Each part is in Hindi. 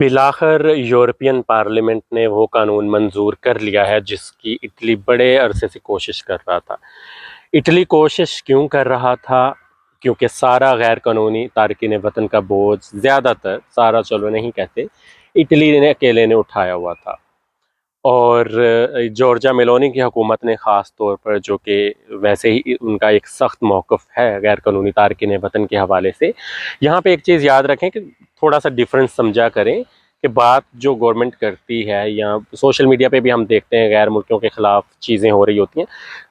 बिलाखिर यूरोपियन पार्लियामेंट ने वो कानून मंजूर कर लिया है जिसकी इटली बड़े अरसे से कोशिश कर रहा था। इटली कोशिश क्यों कर रहा था? क्योंकि सारा गैर कानूनी तारकीन वतन का बोझ ज़्यादातर, सारा चलो नहीं कहते, इटली ने अकेले ने उठाया हुआ था। और जॉर्जिया मेलोनी की हुकूमत ने ख़ास तौर पर, जो कि वैसे ही उनका एक सख्त मौक़िफ़ है गैर कानूनी तारकीन वतन के हवाले से। यहाँ पे एक चीज़ याद रखें कि थोड़ा सा डिफरेंस समझा करें कि बात जो गवर्नमेंट करती है, या सोशल मीडिया पे भी हम देखते हैं गैर मुल्कियों के ख़िलाफ़ चीज़ें हो रही होती हैं,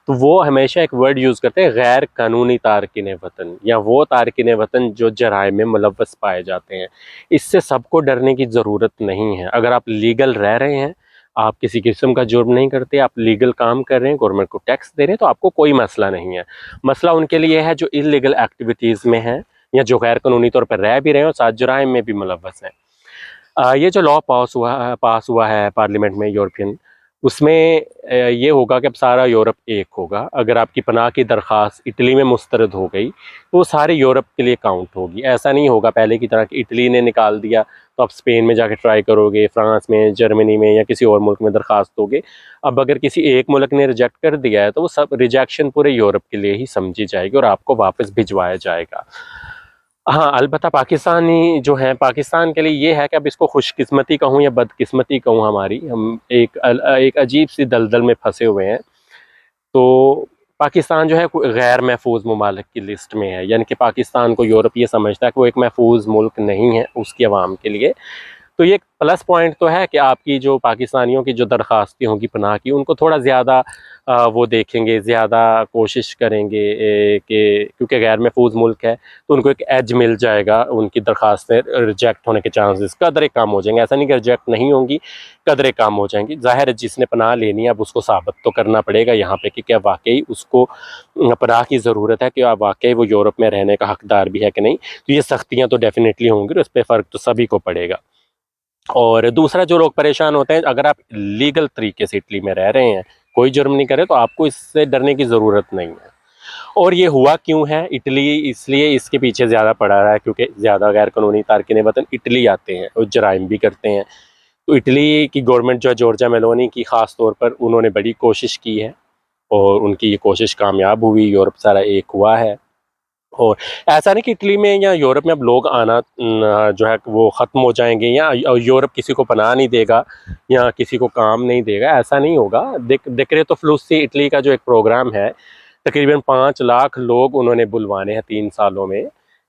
तो वो हमेशा एक वर्ड यूज़ करते हैं गैर कानूनी तारकीन वतन, या वो तारकीन वतन जो जराइम में मुलव्वस पाए जाते हैं। इससे सबको डरने की ज़रूरत नहीं है। अगर आप लीगल रह रहे हैं, आप किसी किस्म का जुर्म नहीं करते, आप लीगल काम कर रहे हैं, गवर्नमेंट को टैक्स दे रहे हैं, तो आपको कोई मसला नहीं है। मसला उनके लिए है जो इल्लीगल एक्टिविटीज़ में हैं, या जो गैर कानूनी तौर पर रह भी रहे हैं और साथ जराइम में भी मुलव्वस हैं। ये जो लॉ पास हुआ है पार्लियामेंट में यूरोपियन, उसमें ये होगा कि अब सारा यूरोप एक होगा। अगर आपकी पनाह की दरख्वास्त इटली में मुस्तरद हो गई तो वो सारे यूरोप के लिए काउंट होगी। ऐसा नहीं होगा पहले की तरह कि इटली ने निकाल दिया तो आप स्पेन में जाके ट्राई करोगे, फ्रांस में, जर्मनी में, या किसी और मुल्क में दरख्वास्त दोगे। अब अगर किसी एक मुल्क ने रिजेक्ट कर दिया है तो वो सब रिजेक्शन पूरे यूरोप के लिए ही समझी जाएगी और आपको वापस भिजवाया जाएगा। हाँ, अलबत्ता पाकिस्तानी जो हैं, पाकिस्तान के लिए ये है कि अब इसको खुशकिस्मती कहूँ या बदकिस्मती कहूँ हमारी, हम एक अजीब-सी दलदल में फँसे हुए हैं। तो पाकिस्तान जो है कोई गैर महफूज ममालिक की लिस्ट में है, यानी कि पाकिस्तान को यूरोप ये समझता है कि वो एक महफूज मुल्क नहीं है उसकी आवाम के लिए। तो ये एक प्लस पॉइंट तो है कि आपकी जो पाकिस्तानियों की जो दरख्वास्तें होंगी पनाह की, उनको थोड़ा ज़्यादा वो देखेंगे, ज़्यादा कोशिश करेंगे कि क्योंकि गैर महफूज मुल्क है तो उनको एक एज मिल जाएगा, उनकी दरख्वास्तें रिजेक्ट होने के चांसेस कदरे कम हो जाएंगे। ऐसा नहीं कि रिजेक्ट नहीं होंगी, कदरे कम हो जाएंगी। ज़ाहिर है जिसने पनाह लेनी है अब उसको साबित तो करना पड़ेगा यहाँ पे कि क्या वाकई उसको पनाह की ज़रूरत है, कि वाकई वो यूरोप में रहने का हकदार भी है कि नहीं। तो ये सख्तियाँ तो डेफिनेटली होंगी और उस पर फ़र्क तो सभी को पड़ेगा। और दूसरा जो लोग परेशान होते हैं, अगर आप लीगल तरीके से इटली में रह रहे हैं, कोई जुर्म नहीं करे, तो आपको इससे डरने की ज़रूरत नहीं है। और ये हुआ क्यों है? इटली इसलिए इसके पीछे ज़्यादा पड़ा रहा है क्योंकि ज़्यादा गैर कानूनी तारकीन वतन इटली आते हैं और जराइम भी करते हैं। तो इटली की गवर्नमेंट जो है, जॉर्जिया मेलोनी की ख़ास तौर पर, उन्होंने बड़ी कोशिश की है और उनकी ये कोशिश कामयाब हुई, यूरोप सारा एक हुआ है। और ऐसा नहीं कि इटली में या यूरोप में अब लोग आना जो है वो ख़त्म हो जाएंगे, या यूरोप किसी को पनाह नहीं देगा या किसी को काम नहीं देगा, ऐसा नहीं होगा। डिक्रेतो फ्लूसी इटली का जो एक प्रोग्राम है, तकरीबन 5 लाख लोग उन्होंने बुलवाने हैं 3 सालों में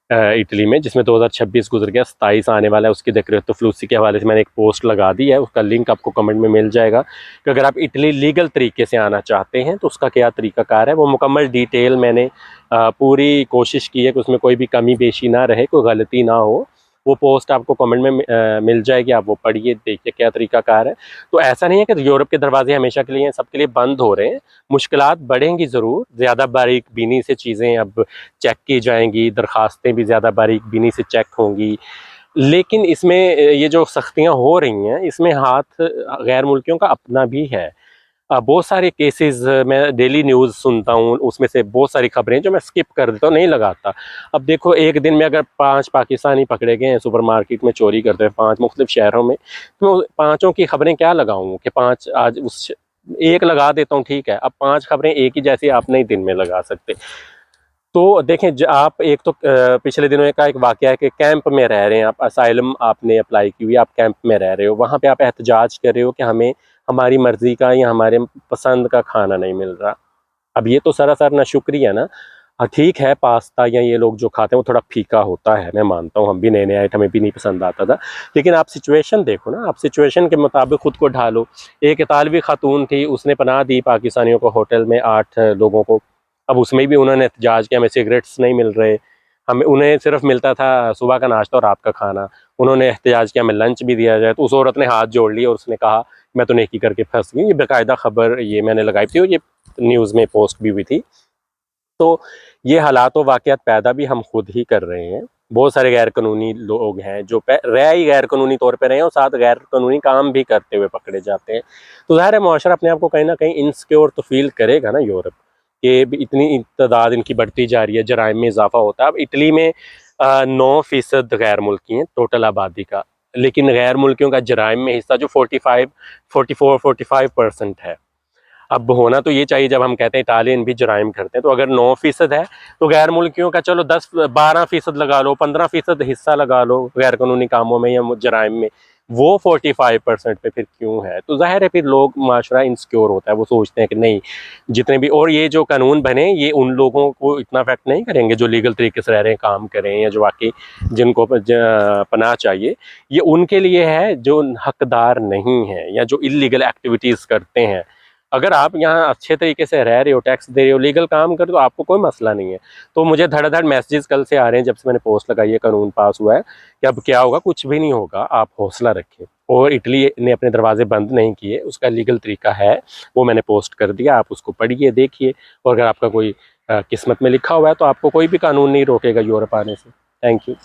इटली में, जिसमें 2026 गुजर गया, 27 आने वाला है। उसकी डिक्रेतो फ्लूसी के हवाले से मैंने एक पोस्ट लगा दी है, उसका लिंक आपको कमेंट में मिल जाएगा कि अगर आप इटली लीगल तरीके से आना चाहते हैं तो उसका क्या तरीक़ाकार है। वो मुकम्मल डिटेल मैंने पूरी कोशिश की है कि उसमें कोई भी कमी पेशी ना रहे, कोई गलती ना हो। वो पोस्ट आपको कमेंट में मिल जाएगी, आप वो पढ़िए, देखिए क्या तरीक़ाकार है। तो ऐसा नहीं है कि यूरोप के दरवाजे हमेशा के लिए सबके लिए बंद हो रहे हैं। मुश्किलात बढ़ेंगी ज़रूर, ज़्यादा बारीक बीनी से चीज़ें अब चेक की जाएंगी, दरख्वास्तें भी ज़्यादा बारीक बीनी से चेक होंगी। लेकिन इसमें ये जो सख्तियाँ हो रही हैं, इसमें हाथ गैर मुल्कियों का अपना भी है। बहुत सारे केसेस मैं डेली न्यूज़ सुनता हूँ, उसमें से बहुत सारी खबरें जो मैं स्किप कर देता हूँ, नहीं लगाता। अब देखो, एक दिन में अगर 5 पाकिस्तानी पकड़े गए हैं सुपरमार्केट में चोरी करते हैं 5 मुख्तलिफ शहरों में, तो पाँचों की खबरें क्या लगाऊँ कि 5 आज उस एक लगा देता हूँ, ठीक है। अब 5 खबरें एक ही जैसी आप नहीं दिन में लगा सकते। तो देखें, आप एक तो पिछले दिनों का एक वाक़या है कि कैंप में रह रहे हैं आप, असाइलम आपने अप्लाई की हुई, आप कैंप में रह रहे हो, वहाँ पे आप एहतजाज कर रहे हो कि हमें हमारी मर्ज़ी का या हमारे पसंद का खाना नहीं मिल रहा। अब ये तो सरासर नाशुक्री है ना। ठीक है, पास्ता या ये लोग जो खाते हैं वो थोड़ा फीका होता है, मैं मानता हूँ, हम भी नए-नए आए थे, हमें भी नहीं पसंद आता था। लेकिन आप सिचुएशन देखो ना, आप सिचुएशन के मुताबिक खुद को ढालो। एक इतालवी खातून थी, उसने पनाह दी पाकिस्तानियों को, होटल में 8 लोगों को। अब उसमें भी उन्होंने एहतजाज किया, हमें सिगरेट्स नहीं मिल रहे, हमें उन्हें सिर्फ मिलता था सुबह का नाश्ता और रात का खाना। उन्होंने एहतजाज किया हमें लंच भी दिया जाए, तो उस औरत ने हाथ जोड़ लिए और उसने कहा मैं तो नेकी करके फंस गई। ये बाकायदा खबर ये मैंने लगाई थी और ये न्यूज़ में पोस्ट भी हुई थी। तो ये हालात व वाक़यात पैदा भी हम खुद ही कर रहे हैं। बहुत सारे गैर कानूनी लोग हैं जो रह ही गैर कानूनी तौर पे रहे हैं और साथ गैर कानूनी काम भी करते हुए पकड़े जाते हैं। तो ज़ाहिर है मुआशरा अपने आप को कहीं न कहीं इनसिक्योर तो फ़ील करेगा ना यूरोप, कि इतनी तादाद इनकी बढ़ती जा रही है, जराइम में इज़ाफ़ा होता है। अब इटली में 9% गैर मुल्की हैं टोटल आबादी का। लेकिन गैर मुल्कियों का जराइम में हिस्सा जो 44-45% है। अब होना तो ये चाहिए, जब हम कहते हैं इटालियन भी जराइम करते हैं, तो अगर 9% है तो गैर मुल्कियों का चलो 10-12% लगा लो, 15% हिस्सा लगा लो गैर कानूनी कामों में या जराइम में, वो 45% पे फिर क्यों है? तो जाहिर है फिर लोग, माशरा इनसिक्योर होता है, वो सोचते हैं कि नहीं जितने भी, और ये जो कानून बने ये उन लोगों को इतना अफेक्ट नहीं करेंगे जो लीगल तरीके से रह रहे हैं, काम करें, या जो वाकई जिनको पनाह चाहिए, ये उनके लिए है जो हकदार नहीं है या जो इलीगल एक्टिविटीज़ करते हैं। अगर आप यहाँ अच्छे तरीके से रह रहे हो, टैक्स दे रहे हो, लीगल काम कर, तो आपको कोई मसला नहीं है। तो मुझे धड़ाधड़ मैसेजेस कल से आ रहे हैं जब से मैंने पोस्ट लगाई है, कानून पास हुआ है, कि अब क्या होगा, कुछ भी नहीं होगा, आप हौसला रखें। और इटली ने अपने दरवाजे बंद नहीं किए, उसका लीगल तरीका है, वो मैंने पोस्ट कर दिया, आप उसको पढ़िए, देखिए, और अगर आपका कोई किस्मत में लिखा हुआ है तो आपको कोई भी कानून नहीं रोकेगा यूरोप आने से। Thank you.